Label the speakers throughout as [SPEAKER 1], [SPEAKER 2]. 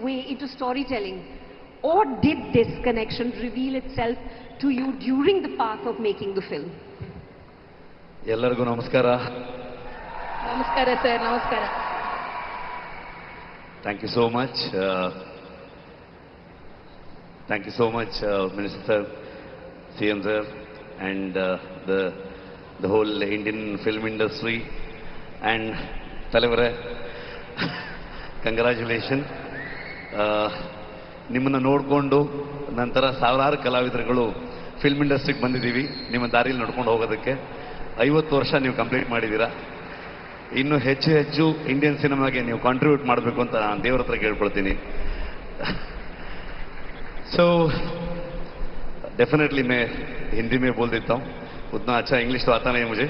[SPEAKER 1] way into storytelling? Or did this connection reveal itself to you during the path of making the film?
[SPEAKER 2] ಎಲ್ಲರಿಗೂ ನಮಸ್ಕಾರ.
[SPEAKER 3] ನಮಸ್ಕಾರ sir, ನಮಸ್ಕಾರ.
[SPEAKER 2] Thank you so much. Thank you so much, Minister Sir, CM Sir, and the whole Indian film industry. And Talevare, congratulations. ನಿಮ್ಮನ್ನು ನೋಡಿಕೊಂಡು ನಂತರ ಸಾವಿರಾರು ಕಲಾವಿದರುಗಳು film ಇಂಡಸ್ಟ್ರಿಗೆ ಬಂದಿದ್ದೀವಿ ನಿಮ್ಮ ದಾರಿಯಲ್ಲಿ ನಡ್ಕೊಂಡು ಹೋಗೋದಕ್ಕೆ. 50 ವರ್ಷ ನೀವು ಕಂಪ್ಲೀಟ್ ಮಾಡಿದ್ದೀರಾ. ಇನ್ನು ಹೆಚ್ಚು ಹೆಚ್ಚು ಇಂಡಿಯನ್ ಸಿನಿಮಾಗೆ ನೀವು ಕಾಂಟ್ರಿಬ್ಯೂಟ್ ಮಾಡಬೇಕು ಅಂತ ನಾನು ದೇವರ ಹತ್ರ ಕೇಳ್ಕೊಳ್ತೀನಿ. सो डेफिनेटली मैं हिंदी में बोल देता हूँ, उतना अच्छा इंग्लिश तो आता नहीं है मुझे.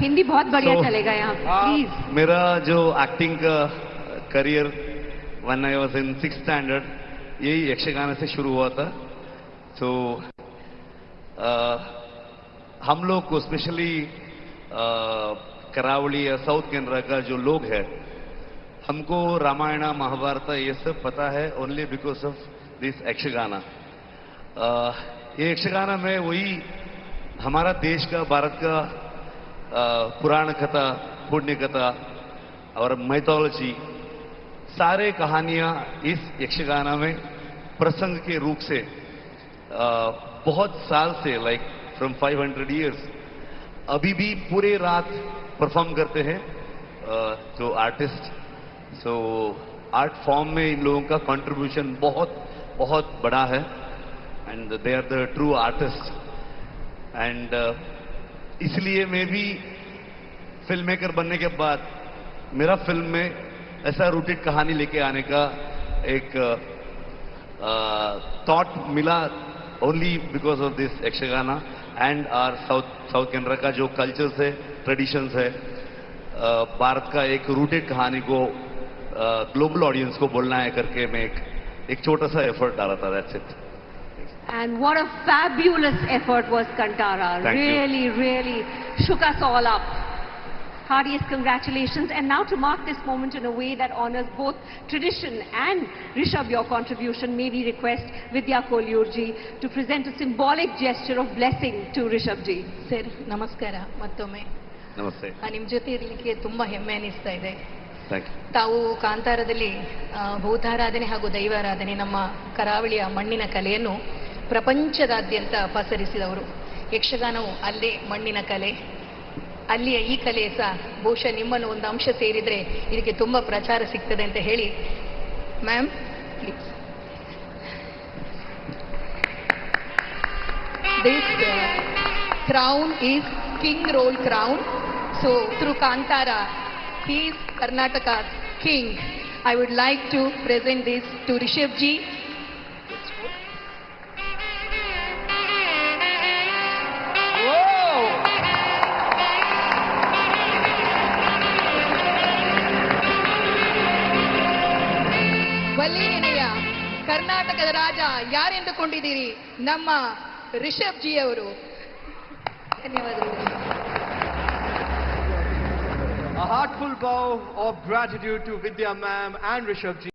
[SPEAKER 1] हिंदी बहुत बढ़िया चलेगा यहाँ, प्लीज.
[SPEAKER 2] मेरा जो एक्टिंग का career when I was in 6th standard यही यक्षगान से शुरू हुआ था. सो हम लोग को स्पेशली करावली या साउथ केनरा का जो लोग हैं, हमको रामायण महाभारत ये सब पता है only because of this Yakshagana. ये यक्षगाना में वही हमारा देश का, भारत का पुराण कथा, पुण्य कथा और मैथोलॉजी, सारे कहानियां इस यक्षगाना में प्रसंग के रूप से बहुत साल से, लाइक फ्रॉम 500 years, अभी भी पूरे रात परफॉर्म करते हैं जो आर्टिस्ट. सो आर्ट फॉर्म में इन लोगों का कंट्रीब्यूशन बहुत बहुत बड़ा है and they are the true artist. And इसलिए मैं भी फिल्म मेकर बनने के बाद मेरा फिल्म में ऐसा रूटेड कहानी लेके आने का एक थॉट मिला only because of this Yakshagana and our south Canara का जो कल्चर्स है, ट्रेडिशंस है, भारत का एक रूटेड कहानी को ग्लोबल ऑडियंस को बोलना है करके मैं एक छोटा सा एफर्ट डाला था. That's it.
[SPEAKER 1] And what a fabulous effort was Kantara. Really, really shook us all up. Heartiest congratulations. And now to mark this moment in a way that honors both tradition and Rishabh, your contribution, may we request Vidya Kolyur ji to present a symbolic gesture of blessing to Rishabh ji.
[SPEAKER 3] Sir, ನಮಸ್ಕಾರ ಮತ್ತೊಮ್ಮೆ.
[SPEAKER 2] ನಮಸ್ತೆ.
[SPEAKER 3] ನಿಮ್ಮ ಜೊತೆ ಇರಲಿಕ್ಕೆ ತುಂಬಾ ಹೆಮ್ಮೆ ಅನಿಸ್ತಾ ಇದೆ.
[SPEAKER 2] Thank you.
[SPEAKER 3] ತಾವು ಕಾಂತಾರದಲ್ಲಿ ಭೂತಾರಾಧನೆ ಹಾಗೂ ದೈವಾರಾಧನೆ, ನಮ್ಮ ಕರಾವಳಿಯ ಮಣ್ಣಿನ ಕಲೆಯನ್ನು ಪ್ರಪಂಚದಾದ್ಯಂತ ಪಸರಿಸಿದವರು. ಯಕ್ಷಗಾನವು ಅಲ್ಲೇ ಮಣ್ಣಿನ ಕಲೆ, ಅಲ್ಲಿಯ ಈ ಕಲೆ ಸಹ ಬಹುಶಃ ನಿಮ್ಮನ್ನು ಒಂದು ಅಂಶ ಸೇರಿದರೆ ಇದಕ್ಕೆ ತುಂಬ ಪ್ರಚಾರ ಸಿಗ್ತದೆ ಅಂತ ಹೇಳಿ, ma'am please. This crown is king roll crown. So through Kantara, he is Karnataka's king. I would like to present this to Rishabh ji. ವಲ್ಲಿನೆನೆಯ ಕರ್ನಾಟಕದ ರಾಜ ಯಾರೆಂದುಕೊಂಡಿದ್ದೀರಿ? ನಮ್ಮ ರಿಷಬ್ ಜಿ ಅವರು. ಧನ್ಯವಾದಗಳು.
[SPEAKER 4] A heartful bow of gratitude to Vidya ma'am and Rishabh ji.